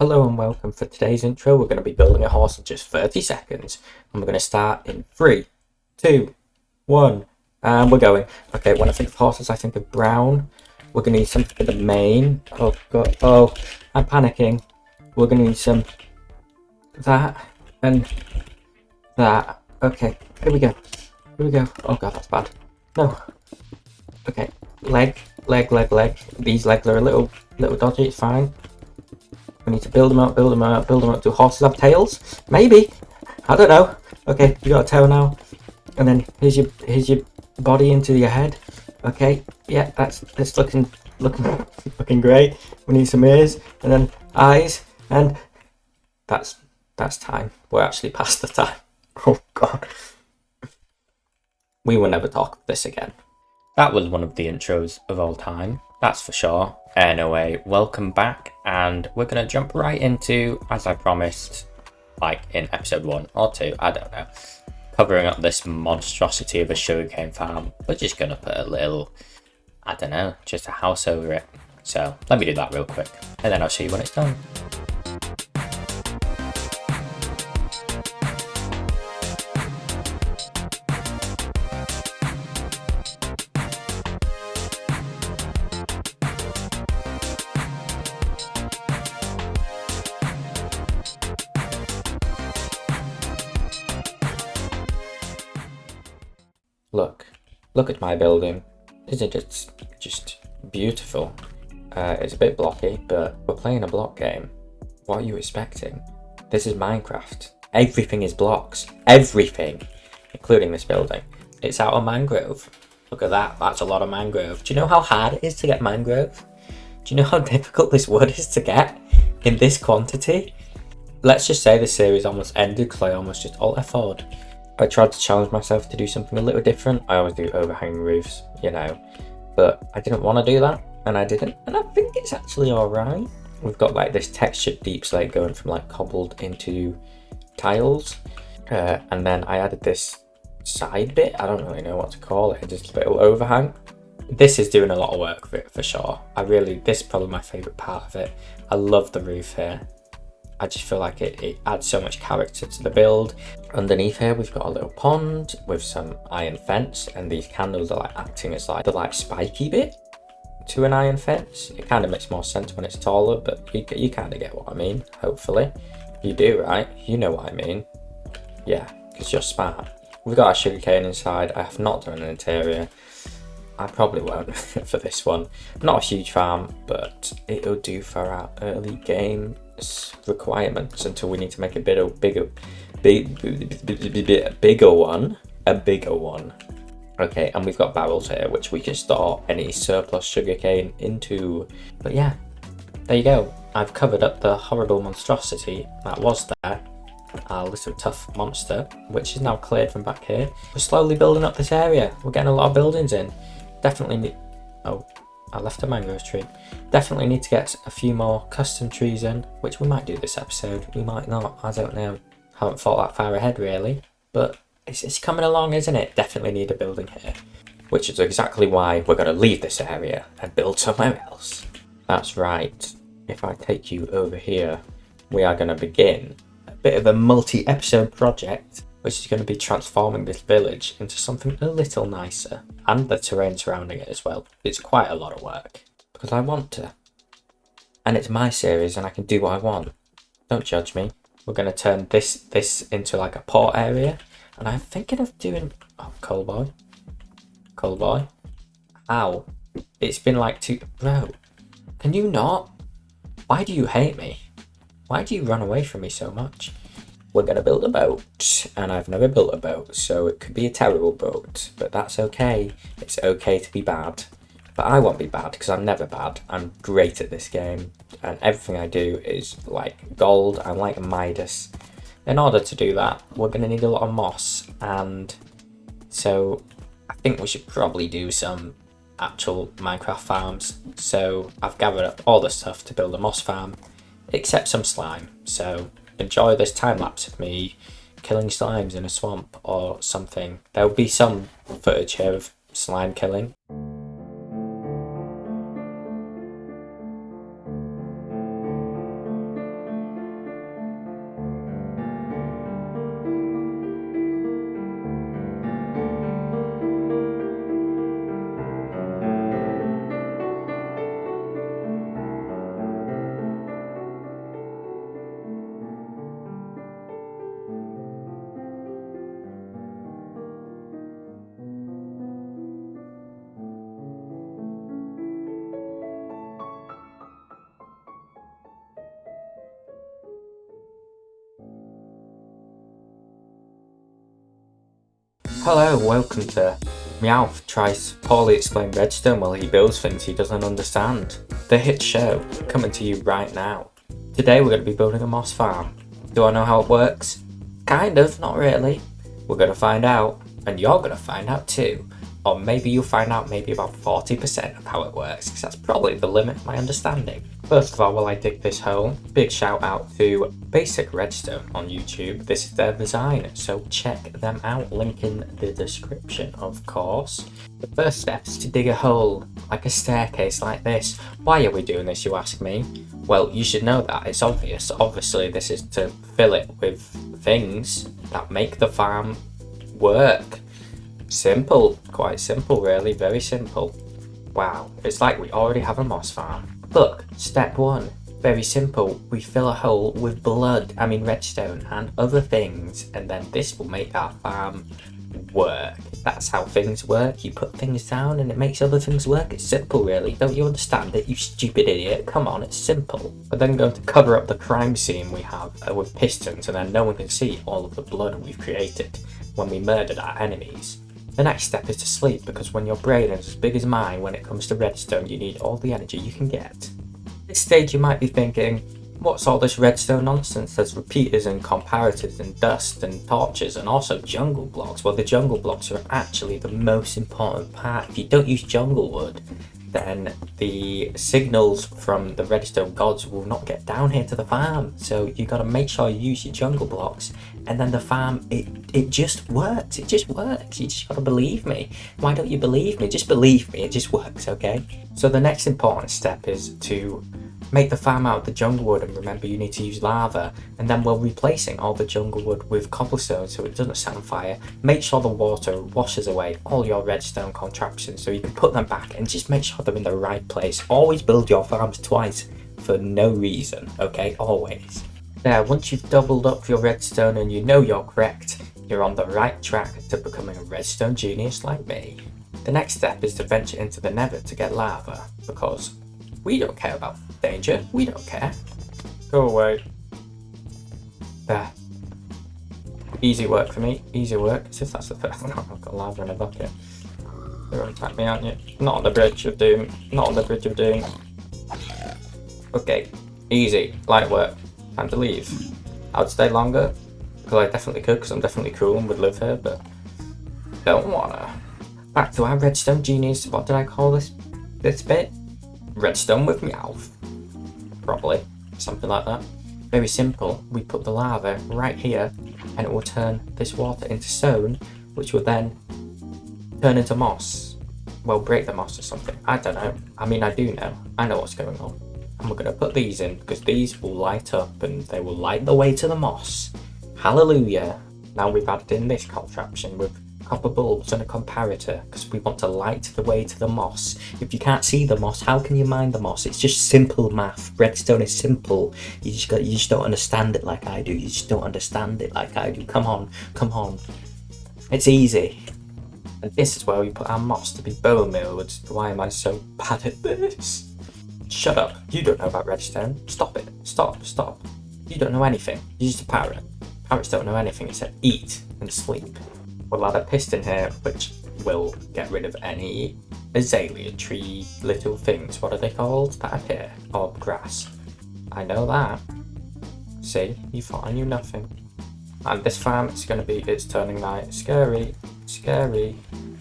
Hello and welcome. For today's intro, we're going to be building a horse in just 30 seconds. And we're going to start in 3, 2, 1, and we're going. Okay, when I think of horses, I think of brown. We're going to need something for the mane. Oh, God. Oh, I'm panicking. We're going to need some that and that. Okay, here we go. Here we go. Oh, God, that's bad. No. Okay, leg. These legs are a little dodgy. It's fine. We need to build them up. Do horses have tails? Maybe. I don't know. Okay, you got a tail now. And then here's your body into your head. Okay, yeah, that's looking great. We need some ears and then eyes, and that's time. We're actually past the time. Oh God. We will never talk of this again. That was one of the intros of all time, that's for sure. Anyway, welcome back, and we're going to jump right into, as I promised, like in episode 1 or 2, I don't know, covering up this monstrosity of a sugarcane farm. We're just going to put a little, I don't know, just a house over it. So let me do that real quick, and then I'll see you when it's done. Look at my building. Isn't it just beautiful? It's a bit blocky, but we're playing a block game. What are you expecting? This is Minecraft. Everything is blocks. Everything, including this building. It's out of mangrove. Look at that. That's a lot of mangrove. Do you know how hard it is to get mangrove? Do you know how difficult this wood is to get in this quantity? Let's just say this series almost ended because I almost just alt F4'd. I tried to challenge myself to do something a little different. I always do overhanging roofs, you know, but I didn't want to do that, and I didn't, and I think it's actually alright. We've got like this textured deep slate going from like cobbled into tiles, and then I added this side bit. I don't really know what to call it, just a little overhang. This is doing a lot of work for it, for sure. This is probably my favourite part of it. I love the roof here. I just feel like it adds so much character to the build. Underneath here we've got a little pond with some iron fence, and these candles are like acting as like the spiky bit to an iron fence. It kind of makes more sense when it's taller, but you kind of get what I mean, hopefully. You do, right? You know what I mean. Yeah, because you're smart. We've got our sugarcane inside. I have not done an interior. I probably won't for this one. Not a huge farm, but it'll do for our early game requirements until we need to make a bigger one. Okay, and we've got barrels here which we can store any surplus sugarcane into. But yeah, there you go. I've covered up the horrible monstrosity that was there, our little tough monster, which is now cleared from back here. We're slowly building up this area. We're getting a lot of buildings in. Definitely need, oh, I left a mangrove tree. Definitely need to get a few more custom trees in, which we might do this episode. We might not, I don't know. Haven't thought that far ahead really, but it's coming along, isn't it? Definitely need a building here, which is exactly why we're going to leave this area and build somewhere else. That's right. If I take you over here, we are going to begin a bit of a multi-episode project, which is going to be transforming this village into something a little nicer, and the terrain surrounding it as well. It's quite a lot of work, because I want to. And it's my series and I can do what I want. Don't judge me. We're going to turn this into like a port area, and I'm thinking of doing, oh, coal boy. Ow. It's been like bro, can you not? Why do you hate me? Why do you run away from me so much? We're going to build a boat, and I've never built a boat, so it could be a terrible boat, but that's okay. It's okay to be bad, but I won't be bad because I'm never bad. I'm great at this game, and everything I do is like gold. I'm like Midas. In order to do that, we're going to need a lot of moss, and so I think we should probably do some actual Minecraft farms. So I've gathered up all the stuff to build a moss farm, except some slime, so enjoy this time lapse of me killing slimes in a swamp or something. There'll be some footage here of slime killing. Hello, welcome to Meoweth tries to poorly explain redstone while he builds things he doesn't understand. The hit show, coming to you right now. Today we're going to be building a moss farm. Do I know how it works? Kind of, not really. We're going to find out, and you're going to find out too. Or maybe you'll find out maybe about 40% of how it works, because that's probably the limit of my understanding. First of all, while I dig this hole, big shout out to Basic Redstone on YouTube. This is their design, so check them out, link in the description of course. The first step is to dig a hole, like a staircase like this. Why are we doing this, you ask me? Well, you should know that, it's obvious. Obviously this is to fill it with things that make the farm work. Simple, quite simple really, very simple. Wow, it's like we already have a moss farm. Look, step one, very simple. We fill a hole with redstone and other things, and then this will make our farm work. That's how things work. You put things down and it makes other things work. It's simple really. Don't you understand it, you stupid idiot? Come on, it's simple. We're then going to cover up the crime scene we have with pistons, and then no one can see all of the blood we've created when we murdered our enemies. The next step is to sleep, because when your brain is as big as mine when it comes to redstone, you need all the energy you can get. At this stage you might be thinking, what's all this redstone nonsense? There's repeaters and comparators and dust and torches and also jungle blocks. Well, the jungle blocks are actually the most important part. If you don't use jungle wood, then the signals from the redstone gods will not get down here to the farm. So you got to make sure you use your jungle blocks, and then the farm, it just works. It just works. You just got to believe me. Why don't you believe me? Just believe me, it just works, okay? So the next important step is to make the farm out of the jungle wood, and remember you need to use lava, and then we're replacing all the jungle wood with cobblestone so it doesn't set on fire. Make sure the water washes away all your redstone contraptions so you can put them back, and just make sure they're in the right place. Always build your farms twice for no reason, okay? Always. There, once you've doubled up your redstone and you know you're correct, you're on the right track to becoming a redstone genius like me. The next step is to venture into the nether to get lava, because we don't care about danger, we don't care. Go away. There. Easy work for me, easy work, as if that's the first time I've got lava in a bucket. You're gonna attack me, aren't you? Not on the bridge of doom, not on the bridge of doom. Okay, easy, light work, time to leave. I would stay longer, because I definitely could, because I'm definitely cool and would live here, but don't wanna. Back to our redstone genius. What did I call this bit? Redstone with Meoweth. Probably. Something like that. Very simple. We put the lava right here and it will turn this water into stone, which will then turn into moss. Well, break the moss or something. I don't know. I mean, I do know. I know what's going on. And we're going to put these in because these will light up and they will light the way to the moss. Hallelujah. Now we've added in this contraption with copper bulbs and a comparator because we want to light the way to the moss. If you can't see the moss, how can you mine the moss? It's just simple math. Redstone is simple. You just don't understand it like I do. You just don't understand it like I do. Come on, come on. It's easy. And this is where we put our moss to be bone milled. Why am I so bad at this? Shut up. You don't know about redstone. Stop it. Stop. You don't know anything. You're just a parrot. Parrots don't know anything except eat and sleep. We'll add a piston here, which will get rid of any azalea tree little things. What are they called? That appear. Or grass. I know that. See, you thought I knew nothing. And this farm is going to be, it's turning night. Scary.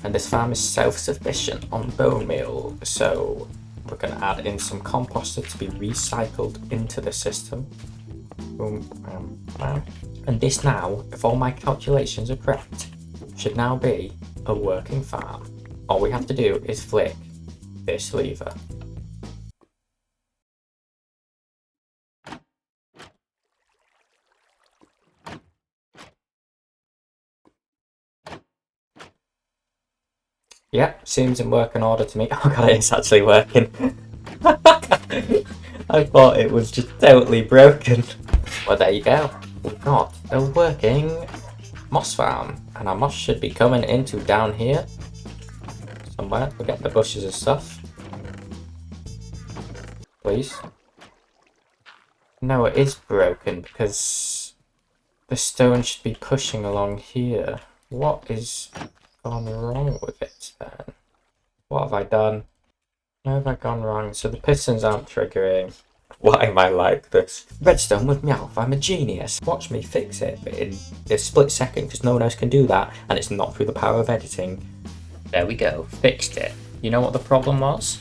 And this farm is self-sufficient on bone meal. So we're going to add in some composter to be recycled into the system. Boom, bam. And this now, if all my calculations are correct, should now be a working farm. All we have to do is flick this lever. Yep, seems in working order to me. Oh god, it's actually working. I thought it was just totally broken. Well, there you go. We've got a working moss farm, and our moss should be coming into down here somewhere. Forget the bushes and stuff, please. No, it is broken because the stone should be pushing along here. What is gone wrong with it then? What have I done? Where have I gone wrong? So the pistons aren't triggering. Why am I like this? Redstone with Meoweth, I'm a genius. Watch me fix it in a split second because no one else can do that, and it's not through the power of editing. There we go, fixed it. You know what the problem was?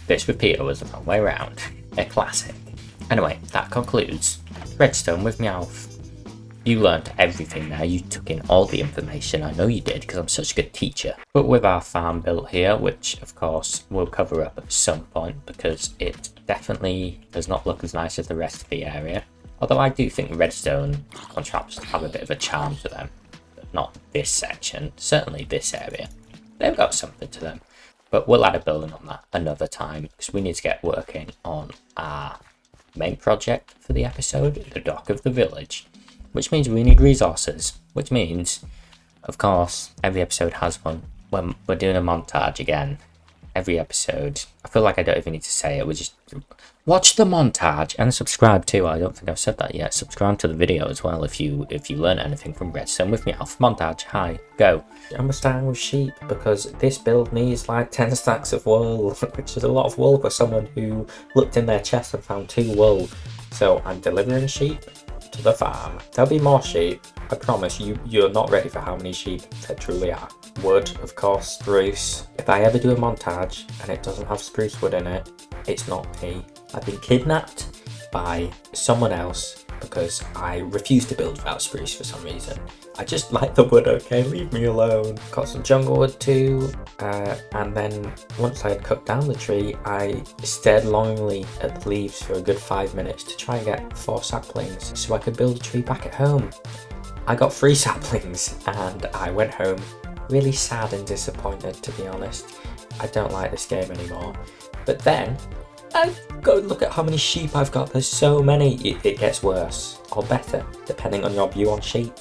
This repeater was the wrong way around. A classic. Anyway, that concludes Redstone with Meoweth. You learned everything now, you took in all the information, I know you did because I'm such a good teacher. But with our farm built here, which of course we'll cover up at some point because it definitely does not look as nice as the rest of the area. Although I do think redstone contrapts have a bit of a charm to them. But not this section, certainly this area. They've got something to them. But we'll add a building on that another time because we need to get working on our main project for the episode, the dock of the village. Which means we need resources, which means, of course, every episode has one. When we're doing a montage again, every episode, I feel like I don't even need to say it, we just watch the montage and subscribe too. I don't think I've said that yet. Subscribe to the video as well if you learn anything from Redstone with Meoweth. Montage, hi, go. I'm starting with sheep because this build needs like 10 stacks of wool, which is a lot of wool for someone who looked in their chest and found 2 wool. So I'm delivering sheep to the farm. There'll be more sheep. I promise you, you're not ready for how many sheep there truly are. Wood, of course, spruce. If I ever do a montage and it doesn't have spruce wood in it, it's not me. I've been kidnapped by someone else because I refuse to build without spruce for some reason. I just like the wood, okay? Leave me alone. Got some jungle wood too, and then once I had cut down the tree, I stared longingly at the leaves for a good 5 minutes to try and get 4 saplings so I could build a tree back at home. I got 3 saplings and I went home really sad and disappointed, to be honest. I don't like this game anymore. But then I go look at how many sheep I've got. There's so many. It gets worse or better depending on your view on sheep.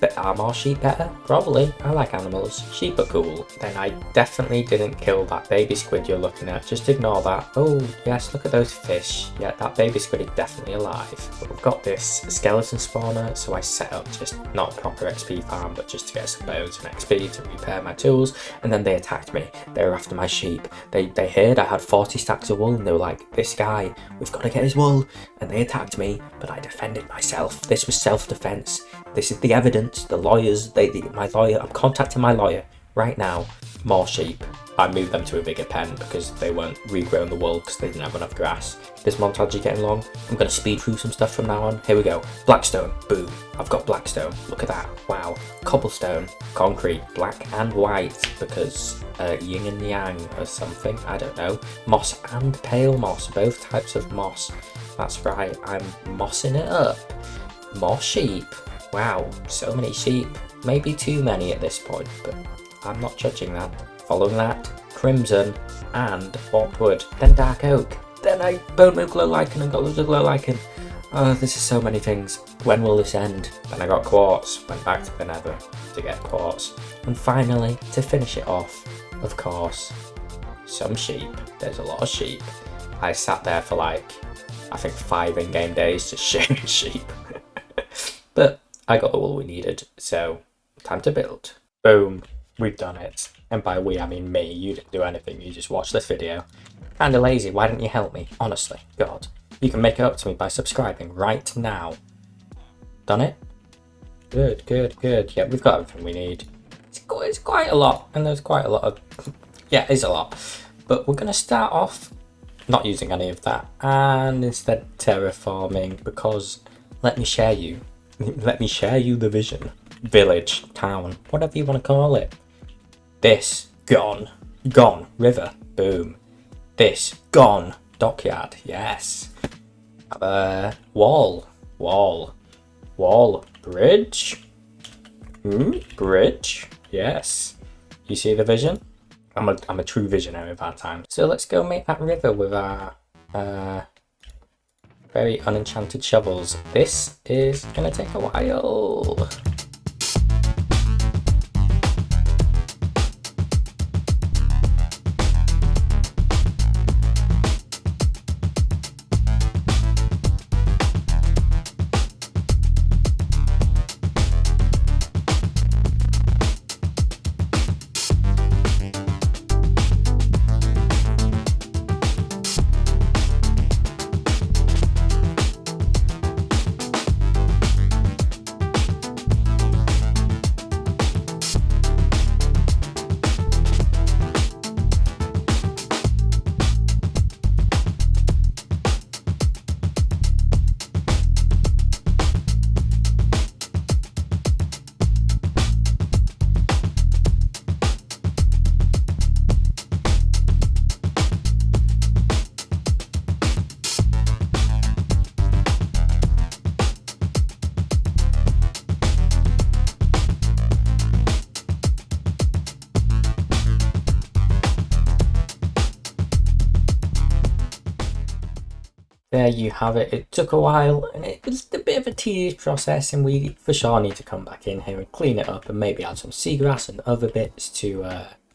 But are more sheep better? Probably. I like animals. Sheep are cool. Then I definitely didn't kill that baby squid you're looking at. Just ignore that. Oh, yes, look at those fish. Yeah, that baby squid is definitely alive. But we've got this skeleton spawner, so I set up just not a proper XP farm, but just to get some bones and XP to repair my tools. And then they attacked me. They were after my sheep. They heard I had 40 stacks of wool and they were like, this guy, we've got to get his wool. And they attacked me, but I defended myself. This was self-defense. This is the evidence, the lawyers, my lawyer, I'm contacting my lawyer right now. More sheep. I moved them to a bigger pen because they weren't regrowing the wool because they didn't have enough grass. This montage is getting long. I'm going to speed through some stuff from now on. Here we go. Blackstone. Boom. I've got blackstone. Look at that. Wow. Cobblestone. Concrete. Black and white because yin and yang or something. I don't know. Moss and pale moss. Both types of moss. That's right. I'm mossing it up. More sheep. Wow, so many sheep. Maybe too many at this point, but I'm not judging that. Following that, crimson and warped wood, then dark oak. Then I bone meal glow lichen and got loads of glow lichen. Oh, this is so many things. When will this end? Then I got quartz, went back to the nether to get quartz. And finally, to finish it off, of course, some sheep. There's a lot of sheep. I sat there for like, I think 5 in-game days just shooting sheep. But I got all we needed, so time to build. Boom, we've done it. And by we, I mean me. You didn't do anything, you just watched this video. Kinda lazy, why didn't you help me? Honestly, God. You can make it up to me by subscribing right now. Done it? Good, good, good. Yeah, we've got everything we need. It's quite a lot, and there's quite a lot of... yeah, it's a lot. But we're going to start off not using any of that, and instead terraforming, because let me share you the vision. Village, town, whatever you want to call it. This, gone. River, boom. This, gone. Dockyard, yes. Wall. Bridge. Bridge, yes. You see the vision? I'm a true visionary of our time. So let's go make that river with our very unenchanted shovels. This is gonna take a while. there you have it. It took a while and it was a bit of a tedious process, and we for sure need to come back in here and clean it up and maybe add some seagrass and other bits to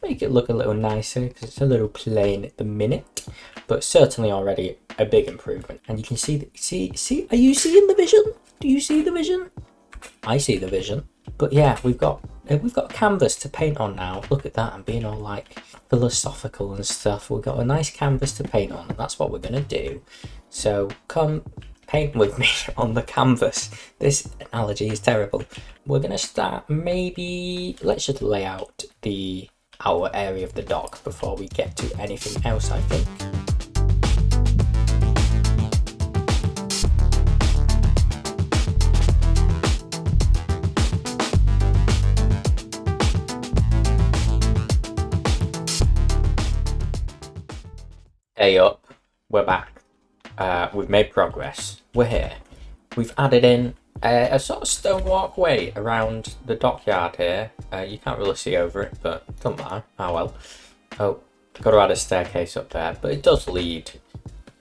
make it look a little nicer, because it's a little plain at the minute, but certainly already a big improvement. And you can see, are you seeing the vision? Do you see the vision? I see the vision. But yeah, we've got a canvas to paint on now. Look at that, I'm being all like philosophical and stuff. We've got a nice canvas to paint on, and that's what we're gonna do. So come paint with me on the canvas. This analogy is terrible. We're gonna start, maybe let's just lay out the outer area of the dock before we get to anything else, I think. Hey up, we're back. We've made progress. We're here. We've added in a sort of stone walkway around the dockyard here. You can't really see over it, but don't matter. Oh well. Oh, got to add a staircase up there, but it does lead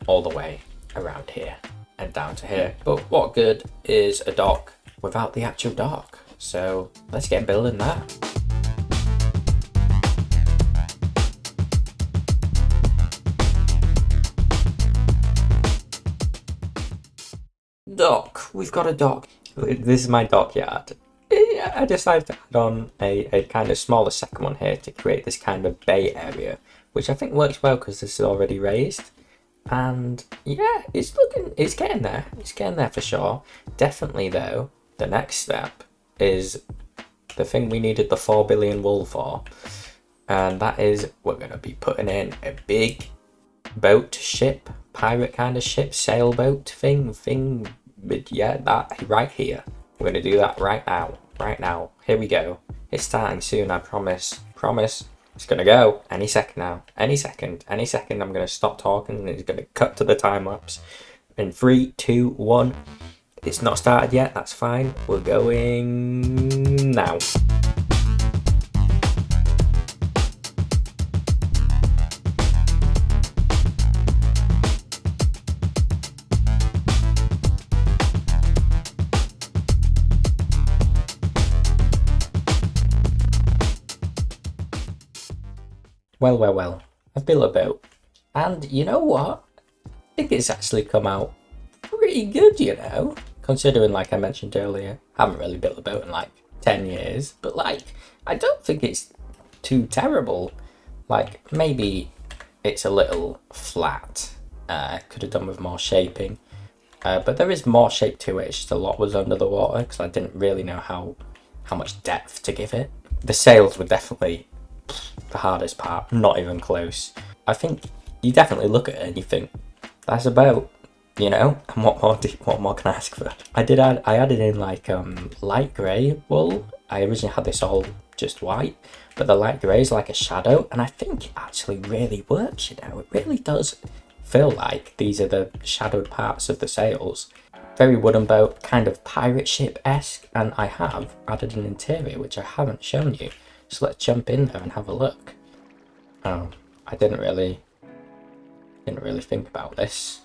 all the way around here and down to here. But what good is a dock without the actual dock? So let's get building that. Dock. We've got a dock. This is my dockyard. I decided to add on a kind of smaller second one here to create this kind of bay area, which I think works well because this is already raised. And yeah, it's getting there. It's getting there for sure. Definitely though, the next step is the thing we needed the 4 billion wool for. And that is, we're going to be putting in a big boat, ship, pirate kind of ship, sailboat thing. But yeah, that right here. We're going to do that right now. Here we go. It's starting soon, I promise. It's going to go any second now. Any second I'm going to stop talking and it's going to cut to the time lapse. In 3, 2, 1. It's not started yet, that's fine. We're going now. Well, I've built a boat, and you know what? I think it's actually come out pretty good, you know? Considering, like I mentioned earlier, I haven't really built a boat in like 10 years, but like, I don't think it's too terrible. Like, maybe it's a little flat, could have done with more shaping, but there is more shape to it. It's just a lot was under the water, because I didn't really know how much depth to give it. The sails were definitely the hardest part, not even close. I think you definitely look at it and you think, that's a boat, you know? And what more can I ask for? I added in like light grey wool. I originally had this all just white, but the light grey is like a shadow, and I think it actually really works, you know? It really does feel like these are the shadowed parts of the sails. Very wooden boat, kind of pirate ship-esque, and I have added an interior which I haven't shown you. So let's jump in there and have a look. Oh, I didn't really think about this.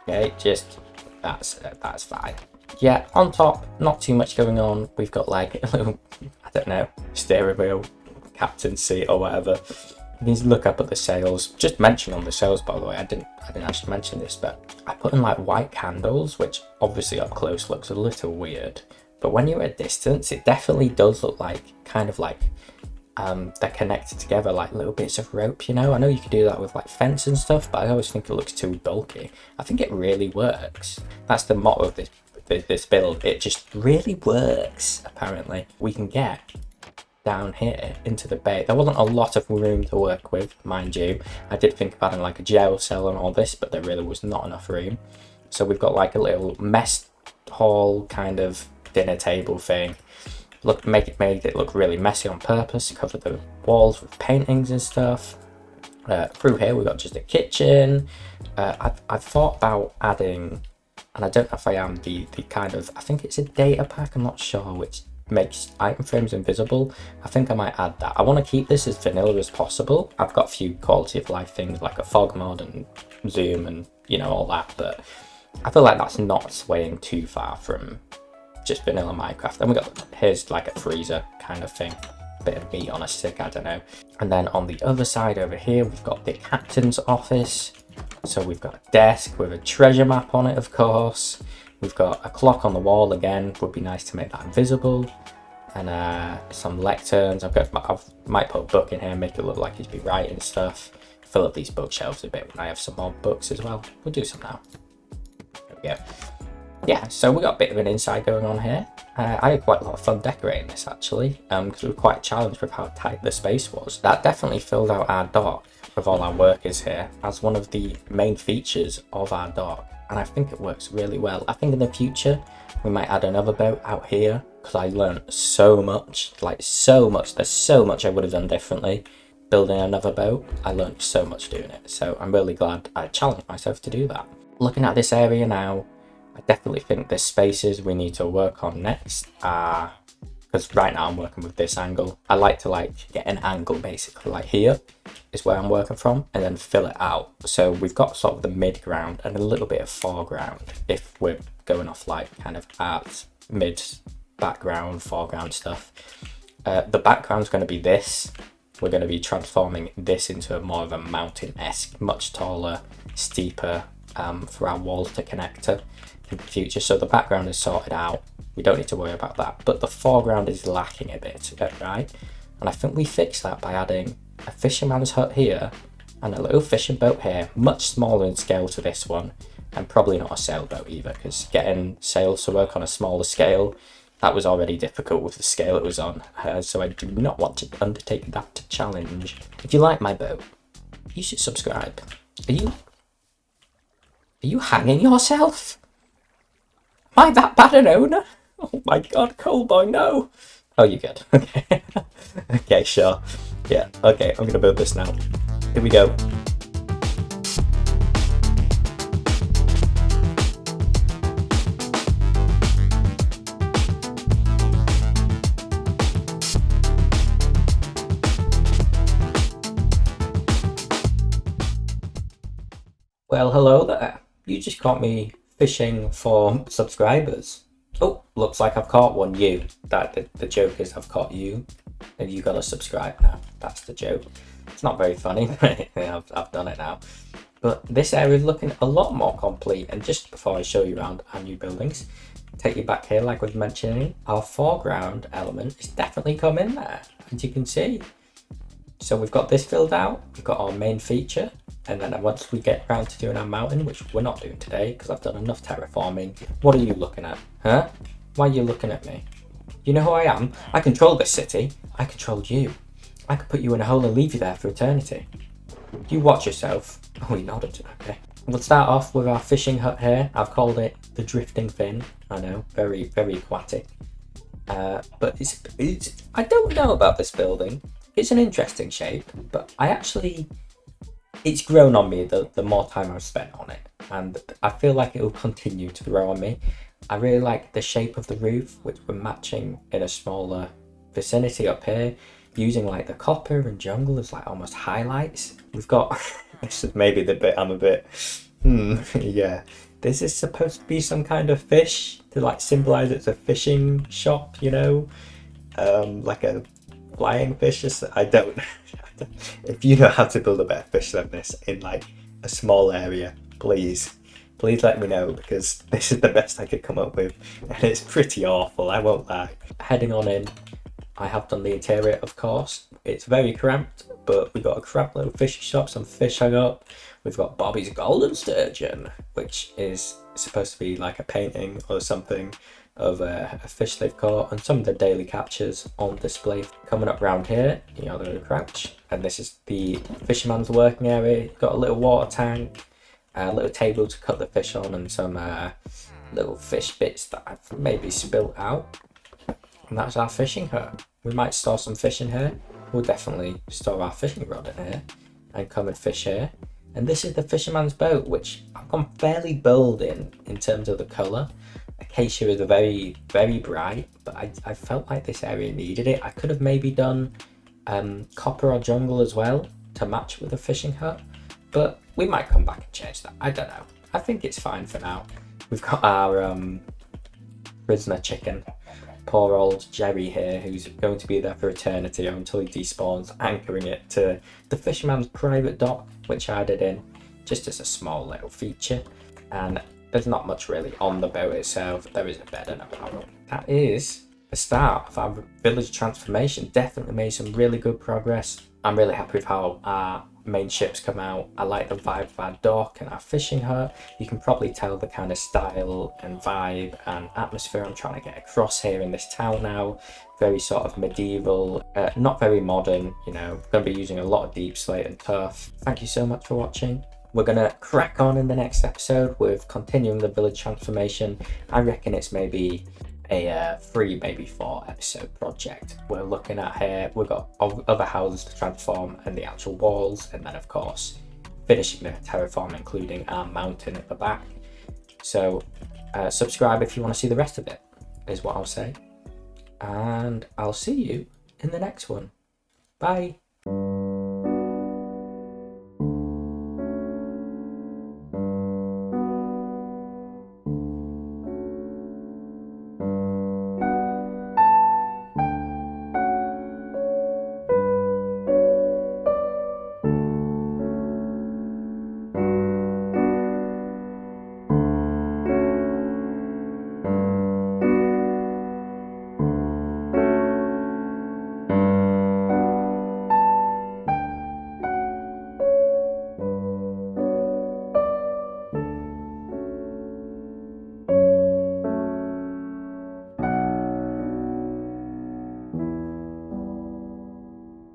Okay, just that's fine. Yeah, on top, not too much going on. We've got like a little, I don't know, steering wheel, captain's seat or whatever. You can look up at the sails. Just mention on the sails, by the way, I didn't actually mention this, but I put in like white candles, which obviously up close looks a little weird. But when you're at distance, it definitely does look like, kind of like, they're connected together like little bits of rope, you know? I know you can do that with like fence and stuff, but I always think it looks too bulky. I think it really works. That's the motto of this build. It just really works, apparently. We can get down here into the bay. There wasn't a lot of room to work with, mind you. I did think about like a jail cell and all this, but there really was not enough room. So we've got like a little mess hall kind of dinner table thing. Made it look really messy on purpose. Covered the walls with paintings and stuff. Through here we've got just a kitchen. I've thought about adding, and I don't know if I am, the kind of, I think it's a data pack, I'm not sure, which makes item frames invisible. I think I might add that. I want to keep this as vanilla as possible. I've got a few quality of life things like a fog mod and zoom and you know, all that, but I feel like that's not swaying too far from just vanilla Minecraft. And we got, here's like a freezer kind of thing, bit of meat on a stick, I don't know. And then on the other side over here, we've got the captain's office. So we've got a desk with a treasure map on it, of course. We've got a clock on the wall again, would be nice to make that invisible. And some lecterns. I might put a book in here, make it look like he's been writing stuff. Fill up these bookshelves a bit when I have some more books as well. We'll do some now. There we go. Yeah, so we got a bit of an inside going on here. I had quite a lot of fun decorating this actually, because we were quite challenged with how tight the space was. That definitely filled out our dock with all our workers here as one of the main features of our dock, and I think it works really well. I think in the future we might add another boat out here, because I learned so much, like so much. There's so much I would have done differently building another boat. I learned so much doing it, so I'm really glad I challenged myself to do that. Looking at this area now, I definitely think there's spaces we need to work on next, because right now I'm working with this angle. I like to get an angle basically, like here is where I'm working from, and then fill it out. So we've got sort of the mid ground and a little bit of foreground if we're going off like kind of art, mid, background, foreground stuff. The background's going to be this. We're going to be transforming this into more of a mountain-esque, much taller, steeper, for our walls to connect to in the future. So the background is sorted out, we don't need to worry about that, but the foreground is lacking a bit, right? And I think we fixed that by adding a fisherman's hut here and a little fishing boat here, much smaller in scale to this one, and probably not a sailboat either, because getting sails to work on a smaller scale, that was already difficult with the scale it was on, so I do not want to undertake that challenge. If you like my boat, you should subscribe. Are you hanging yourself? Am I that bad an owner? Oh my god, Coalboy, no! Oh, you're good. Okay. Okay, sure. Yeah, okay, I'm gonna build this now. Here we go. Well, hello there. You just caught me fishing for subscribers. Oh, looks like I've caught one. You. The joke is I've caught you, and you gotta subscribe now. That's the joke. It's not very funny, but I've done it now. But this area is looking a lot more complete. And just before I show you around our new buildings, take you back here, like I was mentioning, our foreground element is definitely come in there, as you can see. So we've got this filled out, we've got our main feature, and then once we get around to doing our mountain, which we're not doing today because I've done enough terraforming. What are you looking at? Huh? Why are you looking at me? You know who I am? I control this city. I controlled you. I could put you in a hole and leave you there for eternity. You watch yourself. Oh, he nodded. Okay. We'll start off with our fishing hut here. I've called it the Drifting Fin. I know, very, very aquatic. But it's I don't know about this building. It's an interesting shape, but it's grown on me the more time I've spent on it, and I feel like it will continue to grow on me. I really like the shape of the roof, which we're matching in a smaller vicinity up here, using like the copper and jungle as like almost highlights. We've got, this is maybe the bit I'm a bit, yeah. This is supposed to be some kind of fish to like symbolize it's a fishing shop, you know, like a flying fish. I don't. If you know how to build a better fish than this in like a small area, please let me know, because this is the best I could come up with, and it's pretty awful, I won't lie. Heading on in, I have done the interior, of course. It's very cramped, but we've got a cramped little fish shop, some fish hung up. We've got Bobby's Golden Sturgeon, which is supposed to be like a painting or something of a fish they've caught, and some of the daily catches on display. Coming up round here, you know, there's a crouch, and this is the fisherman's working area. Got a little water tank, a little table to cut the fish on, and some little fish bits that I've maybe spilt out. And that's our fishing hut. We might store some fish in here. We'll definitely store our fishing rod in here and come and fish here. And this is the fisherman's boat, which I've gone fairly bold in terms of the colour. Acacia is very, very bright, but I felt like this area needed it. I could have maybe done copper or jungle as well to match with the fishing hut, but we might come back and change that. I don't know. I think it's fine for now. We've got our prisoner chicken, poor old Jerry here, who's going to be there for eternity until he despawns, anchoring it to the fisherman's private dock, which I added in just as a small little feature. And there's not much really on the boat itself. There is a bed and a barrel. That is the start of our village transformation. Definitely made some really good progress. I'm really happy with how our main ships come out. I like the vibe of our dock and our fishing hut. You can probably tell the kind of style and vibe and atmosphere I'm trying to get across here in this town now. Very sort of medieval, not very modern, you know. Going to be using a lot of deep slate and turf. Thank you so much for watching. We're going to crack on in the next episode with continuing the village transformation. I reckon it's maybe a 3, maybe 4 episode project. We're looking at here, we've got other houses to transform and the actual walls, and then of course finishing the terraform, including our mountain at the back. So subscribe if you want to see the rest of it, is what I'll say. And I'll see you in the next one. Bye.